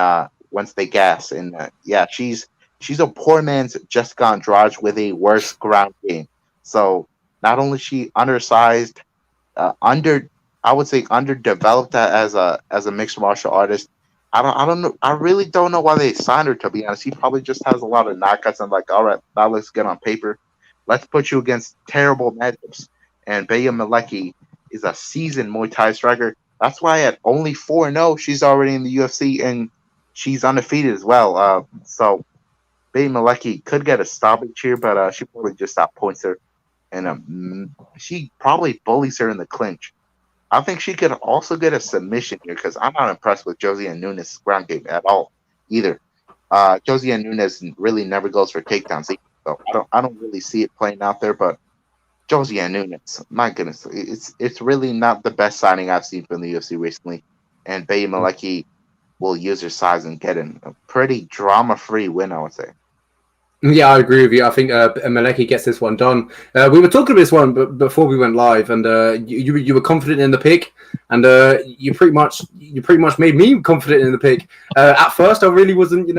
once they gas. And yeah, she's a poor man's Jessica Andrade with a worse ground game. So not only she undersized, I would say underdeveloped as a mixed martial artist. I don't know. I really don't know why they signed her, to be honest. She probably just has a lot of knockouts and like, all right, that looks good on paper. Let's put you against terrible matchups. And Beya Maleki is a seasoned Muay Thai striker. That's why at only 4-0, she's already in the UFC and she's undefeated as well. So Beya Maleki could get a stoppage here, but she probably just outpoints her. And she probably bullies her in the clinch. I think she could also get a submission here because I'm not impressed with Josiah Nunes' ground game at all either. Josiah Nunes really never goes for takedowns either, so I don't really see it playing out there. But Josiah Nunes, my goodness, it's really not the best signing I've seen from the UFC recently. And Beya Maleki will use her size and get a pretty drama-free win, I would say. Yeah, I agree with you. I think Maleki gets this one done. We were talking about this one before we went live, and you were confident in the pick, and you pretty much made me confident in the pick. At first, I really wasn't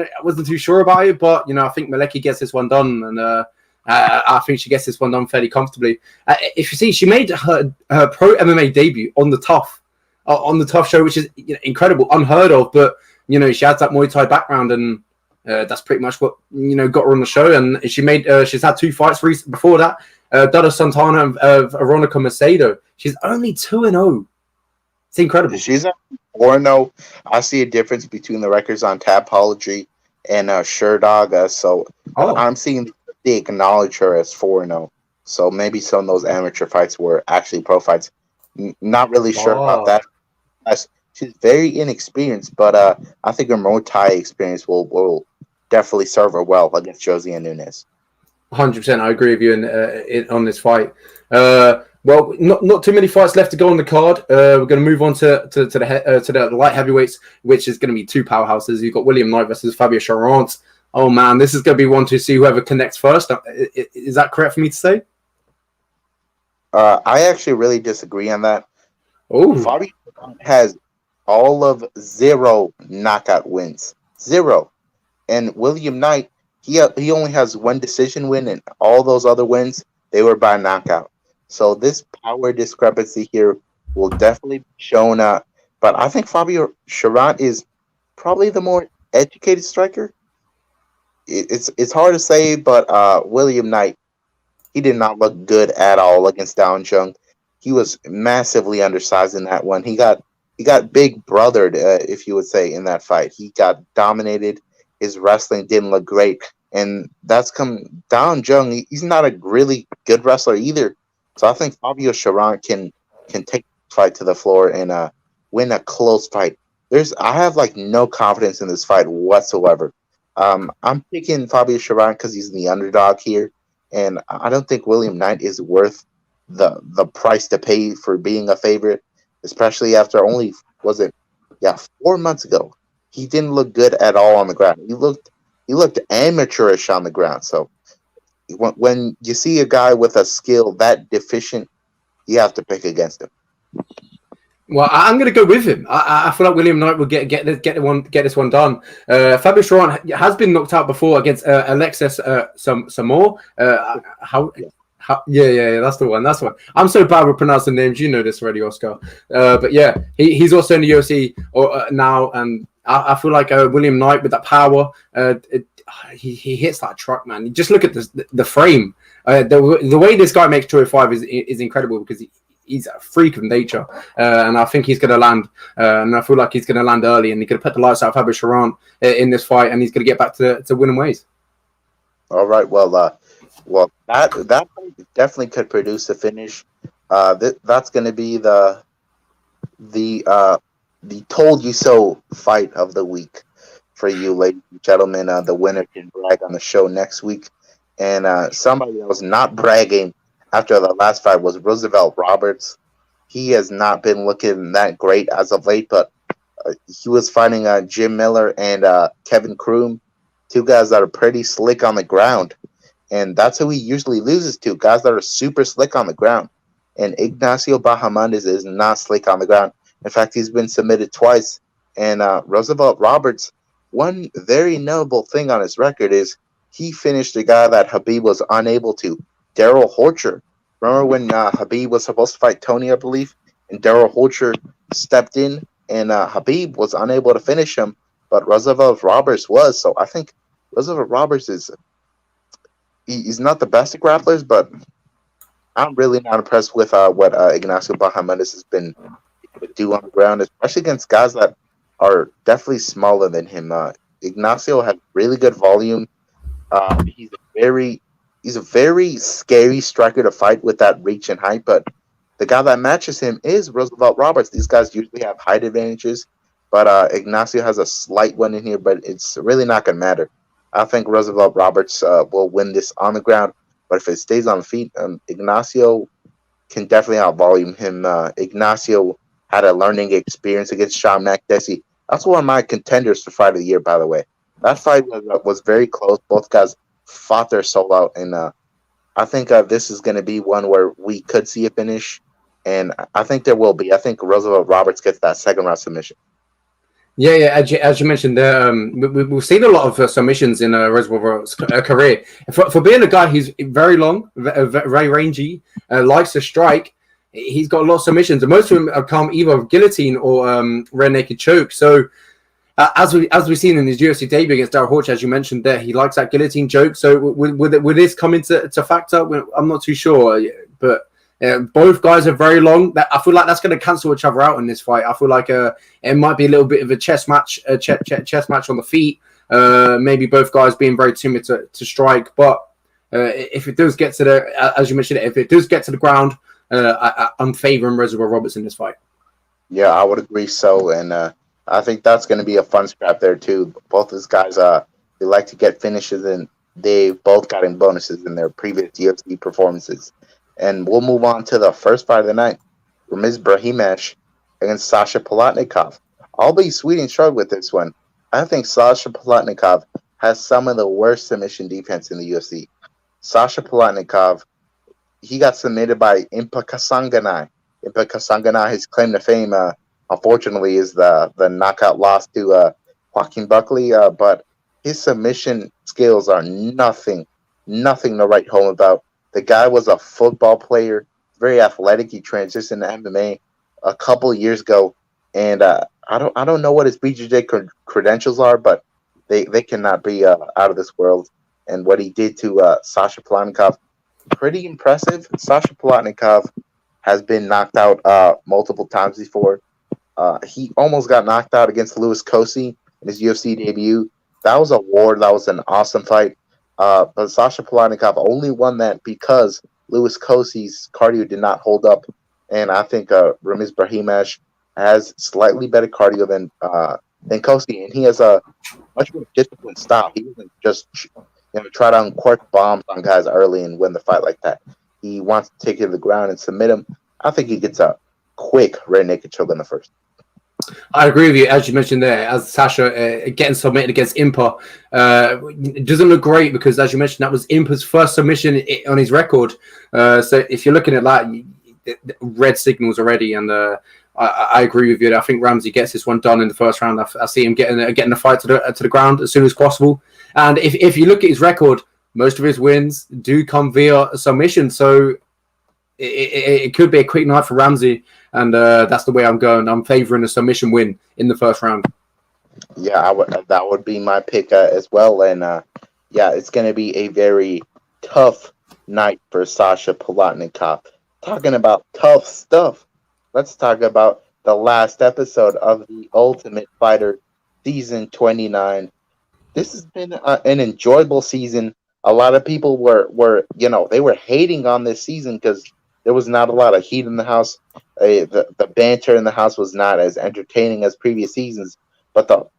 too sure about it, but I think Maleki gets this one done, and I think she gets this one done fairly comfortably. If you see, she made her pro MMA debut on the TUF show, which is incredible, unheard of, but she has that Muay Thai background and. That's pretty much what got her on the show, and she's had 2 fights before that. Dada Santana and Veronica Macedo. She's only 2-0. It's incredible. She's at 4-0. I see a difference between the records on Tapology and Sherdog. So I'm seeing they acknowledge her as 4-0. So maybe some of those amateur fights were actually pro fights. Not really sure about that. she's very inexperienced, but I think her Muay Thai experience will definitely serve her well against Josie and Nunes. 100%, I agree with you on this fight. Well, not too many fights left to go on the card. We're going to move on to the light heavyweights, which is going to be two powerhouses. You've got William Knight versus Fabio Scherrance. Oh man, this is going to be one to see whoever connects first. Is that correct for me to say? I actually really disagree on that. Oh, Fabio has all of 0 knockout wins, 0, and William Knight he only has 1 decision win, and all those other wins they were by knockout. So this power discrepancy here will definitely be shown up. But I think Fabio Scherrance is probably the more educated striker. It's hard to say, but William Knight, he did not look good at all against Down Jung. He was massively undersized in that one. He got big brothered, if you would say, in that fight. He got dominated. His wrestling didn't look great, and that's come Down Jung. He's not a really good wrestler either. So I think Fabio Scherrance can take the fight to the floor and win a close fight. I have like no confidence in this fight whatsoever. I'm picking Fabio Scherrance because he's the underdog here, and I don't think William Knight is worth the price to pay for being a favorite, especially after only 4 months ago. He didn't look good at all on the ground. He looked amateurish on the ground. So when you see a guy with a skill that deficient, you have to pick against him. Well, I'm going to go with him. I feel like William Knight will get this one done. Fabio Scherrance has been knocked out before against Alexis Samor. Yeah, that's the one. That's the one. I'm so bad with pronouncing names. You know this already, Oscar. But yeah, he's also in the UFC now, and I feel like William Knight with that power, he hits that truck, man. You just look at the frame. The way this guy makes 205 is incredible because he's a freak of nature, and I think he's going to land. And I feel like he's going to land early, and he's going to put the lights out of Fabio Scherrance in this fight, and he's going to get back to winning ways. All right, well, that definitely could produce a finish. That's going to be the told you so fight of the week for you, ladies and gentlemen. The winner can brag on the show next week, and somebody that was not bragging after the last fight was Roosevelt Roberts. He has not been looking that great as of late, but he was fighting Jim Miller and Kevin Kroom, two guys that are pretty slick on the ground. And that's who he usually loses to, guys that are super slick on the ground. And Ignacio Bahamondes is not slick on the ground. In fact, he's been submitted twice. And Roosevelt Roberts, one very notable thing on his record is he finished a guy that Khabib was unable to, Daryl Horcher. Remember when Khabib was supposed to fight Tony, I believe, and Daryl Horcher stepped in, and Khabib was unable to finish him, but Roosevelt Roberts was. So I think Roosevelt Roberts he's not the best at grapplers, but I'm really not impressed with what Ignacio Bahamondes has been able to do on the ground, especially against guys that are definitely smaller than him. Ignacio has really good volume. He's a very scary striker to fight with that reach and height, but the guy that matches him is Roosevelt Roberts. These guys usually have height advantages, but Ignacio has a slight one in here, but it's really not going to matter. I think Roosevelt Roberts will win this on the ground, but if it stays on feet, Ignacio can definitely outvolume him. Ignacio had a learning experience against Sean Makdessi. That's one of my contenders for fight of the year, by the way. That fight was very close. Both guys fought their soul out, and I think this is going to be one where we could see a finish, and I think there will be. I think Roosevelt Roberts gets that second round submission. Yeah. As you mentioned, we've seen a lot of submissions in Roosevelt's career. For being a guy who's very long, very rangy, likes to strike, he's got a lot of submissions, and most of them come either guillotine or rear naked choke. So, as we've seen in his UFC debut against Daryl Horcher, as you mentioned there, he likes that guillotine choke. So, would this come into factor? I'm not too sure, but. Both guys are very long. I feel like that's going to cancel each other out in this fight. I feel like it might be a little bit of a chess match, chess match on the feet. Maybe both guys being very timid to strike. But if it does get to the, as you mentioned, if it does get to the ground, I'm favouring Roosevelt Roberts in this fight. Yeah, I would agree so, and I think that's going to be a fun scrap there too. Both these guys, they like to get finishes, and they both got in bonuses in their previous UFC performances. And we'll move on to the first fight of the night: Ramiz Brahimaj against Sasha Polotnikov. I'll be sweet and short with this one. I think Sasha Polotnikov has some of the worst submission defense in the UFC. Sasha Polotnikov, he got submitted by Impa Kasanganay. Impa Kasanganay, his claim to fame, unfortunately, is the knockout loss to Joaquin Buckley. But his submission skills are nothing to write home about. The guy was a football player, very athletic. He transitioned to MMA a couple years ago, and I don't know what his BJJ credentials are, but they cannot be out of this world. And what he did to Sasha Polotnikov, pretty impressive. Sasha Polotnikov has been knocked out multiple times before. He almost got knocked out against Louis Kosey in his UFC debut. That was a war. That was an awesome fight. But Sasha Polotnikov only won that because Louis Kosey's cardio did not hold up. And I think Ramiz Brahimaj has slightly better cardio than Kosey, and he has a much more disciplined style. He doesn't just try to uncork bombs on guys early and win the fight like that. He wants to take it to the ground and submit him. I think he gets a quick rear naked choke in the first. I agree with you, as you mentioned there, as Sasha getting submitted against Impa. It doesn't look great because, as you mentioned, that was Impa's first submission on his record. So if you're looking at that, red signals already, and I agree with you. I think Ramsey gets this one done in the first round. I see him getting the fight to the ground as soon as possible. And if you look at his record, most of his wins do come via submission. So it could be a quick night for Ramsey, and that's the way I'm going. I'm favoring a submission win in the first round. Yeah, that would be my pick as well. And yeah, it's going to be a very tough night for Sasha Polotnikov. Talking about tough stuff, let's talk about the last episode of The Ultimate Fighter Season 29. This has been an enjoyable season. A lot of people were they were hating on this season because there was not a lot of heat in the house. The banter in the house was not as entertaining as previous seasons. But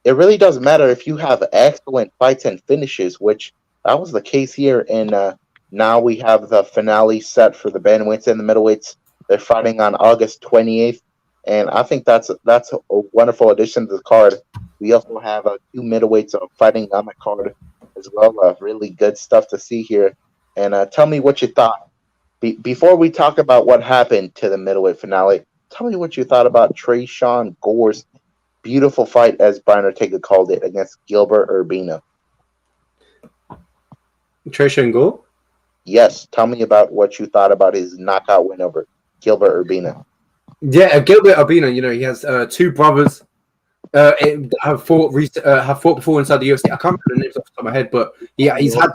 it really doesn't matter if you have excellent fights and finishes, which that was the case here. And now we have the finale set for the bantamweights and the middleweights. They're fighting on August 28th, and I think that's a wonderful addition to the card. We also have two middleweights fighting on the card as well. Really good stuff to see here. And tell me what you thought. Before we talk about what happened to the middleweight finale, tell me what you thought about Trey Gore's beautiful fight, as Brian Ortega called it, against Gilbert Urbina. Trey Gore? Yes, tell me about what you thought about his knockout win over Gilbert Urbina. Yeah, Gilbert Urbina, he has two brothers have fought before inside the UFC. I can't remember the names off the top of my head, but he's had...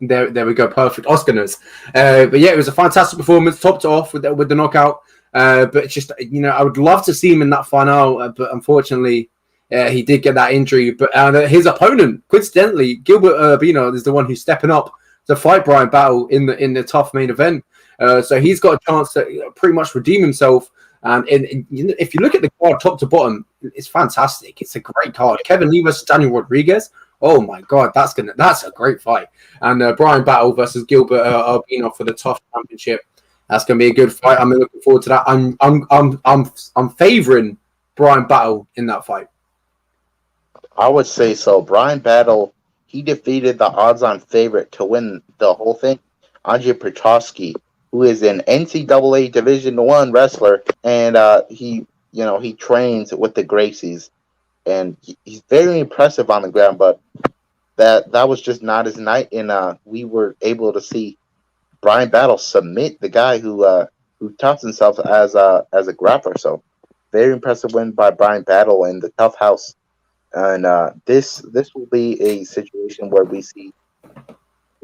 There we go, perfect. Oscar knows. But yeah, it was a fantastic performance, topped it off with the knockout. But it's just, I would love to see him in that final, but unfortunately, he did get that injury. But his opponent, coincidentally, Gilbert Urbina, is the one who's stepping up to fight Brian Battle in the TUF main event. So he's got a chance to pretty much redeem himself. And if you look at the card top to bottom, it's fantastic. It's a great card. Kevin Lee versus Daniel Rodriguez. Oh my God, that's a great fight. And Brian Battle versus Gilbert Urbina for the TUF championship. That's gonna be a good fight. I'm looking forward to that. I'm favoring Brian Battle in that fight. I would say so. Brian Battle, he defeated the odds-on favorite to win the whole thing, Andrzej Petrowski, who is an NCAA Division I wrestler, and he trains with the Gracies. And he's very impressive on the ground, but that was just not his night. And we were able to see Brian Battle submit the guy who touts himself as a grappler. So very impressive win by Brian Battle in the TUF house. And this will be a situation where we see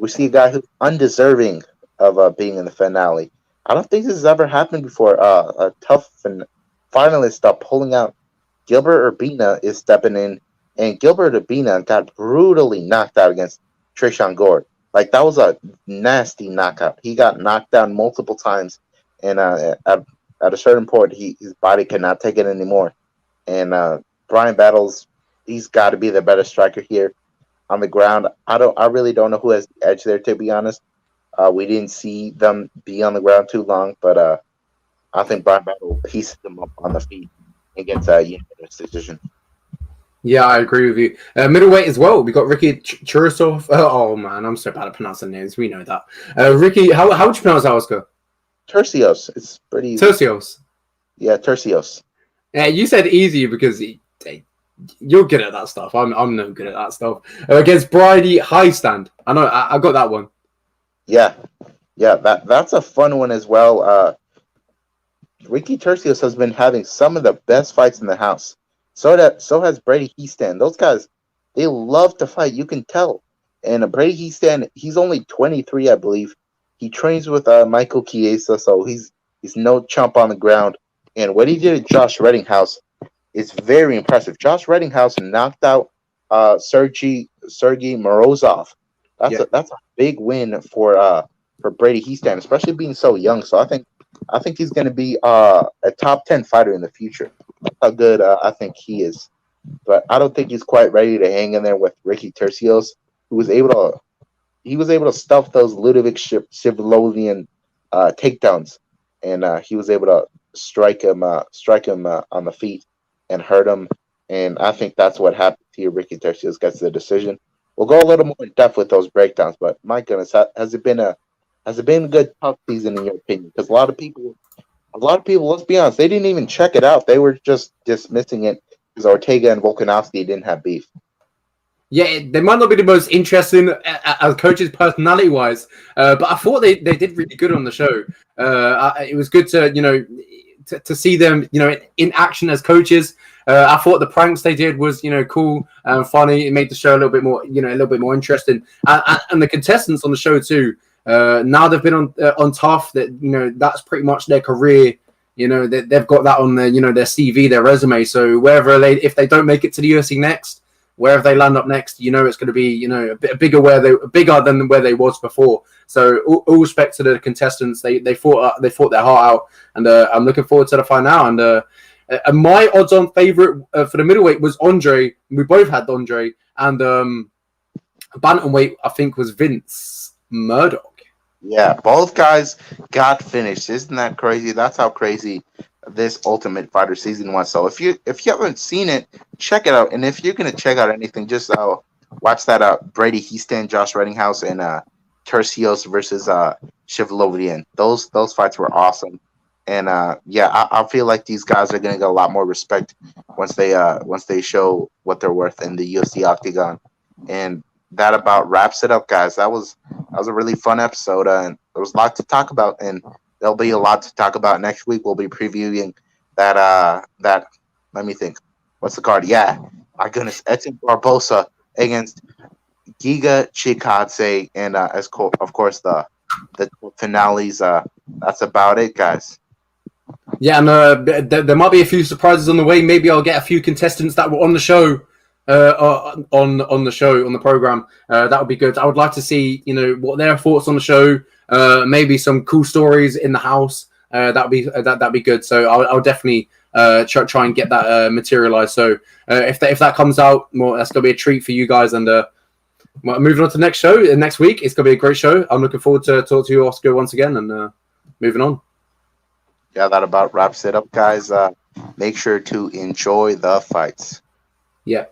a guy who's undeserving of being in the finale. I don't think this has ever happened before. A TUF finalist pulling out. Gilbert Urbina is stepping in, and Gilbert Urbina got brutally knocked out against Trey Gore. Like, that was a nasty knockout. He got knocked down multiple times, and at at a certain point, his body cannot take it anymore. And Brian Battles, he's got to be the better striker here on the ground. I really don't know who has the edge there, to be honest. We didn't see them be on the ground too long, but I think Brian Battle pieces them up on the feet and gets a unanimous decision. Yeah, I agree with you. Middleweight as well. We got Ricky Churasov. Oh man, I'm so bad at pronouncing names. We know that. Ricky, how would you pronounce that, Oscar? Tercios. It's pretty easy. Tercios. Yeah, Tercios. Yeah, you said easy because you're good at that stuff. I'm no good at that stuff. Against Bridie Highstand. I know. I got that one. Yeah. That's a fun one as well. Ricky Tercios has been having some of the best fights in the house. So has Brady Heastan. Those guys, they love to fight. You can tell. And Brady Heastan, he's only 23, I believe. He trains with Michael Chiesa, so he's no chump on the ground. And what he did at Josh Reddinghouse is very impressive. Josh Reddinghouse knocked out Sergey Morozov. That's a big win for Brady Heastan, especially being so young. So I think he's going to be a top 10 fighter in the future. That's how good I think he is. But I don't think he's quite ready to hang in there with Ricky Tercios, who was able to stuff those Ludovic Shivlovian takedowns, and he was able to strike him on the feet and hurt him. And I think that's what happened here. Ricky Tercios gets the decision. We'll go a little more in depth with those breakdowns, but my goodness, has it been a good tough season in your opinion? Because a lot of people, let's be honest, they didn't even check it out. They were just dismissing it because Ortega and Volkanovski didn't have beef. Yeah, they might not be the most interesting as coaches personality-wise, but I thought they did really good on the show. It was good to to see them in action as coaches. I thought the pranks they did was cool and funny. It made the show a little bit more interesting. And the contestants on the show too. Now they've been on TUF. That that's pretty much their career. They've got that on their their CV, their resume. So if they don't make it to the UFC next, wherever they land up next, it's going to be a bit bigger than where they was before. So all respect to the contestants. They fought their heart out, and I'm looking forward to the fight now. And my odds-on favorite for the middleweight was Andre. We both had Andre, and bantamweight I think was Vince Murdoch. Yeah, both guys got finished. Isn't that crazy? That's how crazy this Ultimate Fighter season was. So if you haven't seen it, check it out. And if you're gonna check out anything, just watch that Brady Heastan, Josh Reddinghouse, and Tercios versus Shivlovian. Those fights were awesome. And I feel like these guys are gonna get a lot more respect once they show what they're worth in the UFC octagon. And that about wraps it up, guys. That was a really fun episode, and there was a lot to talk about, and there'll be a lot to talk about next week. We'll be previewing that let me think. What's the card? Yeah, my goodness, Edson Barbosa against Giga Chikadze, and of course the finales. That's about it, guys. Yeah, and there might be a few surprises on the way. Maybe I'll get a few contestants that were on the show. On the program, that would be good. I would like to see what their thoughts on the show. Maybe some cool stories in the house. That'd be good. So I'll definitely try and get that materialized. So if that comes out, well, that's gonna be a treat for you guys. And moving on to the next show next week, it's gonna be a great show. I'm looking forward to talk to you, Oscar, once again, and moving on. Yeah, that about wraps it up, guys. Make sure to enjoy the fights. Yeah.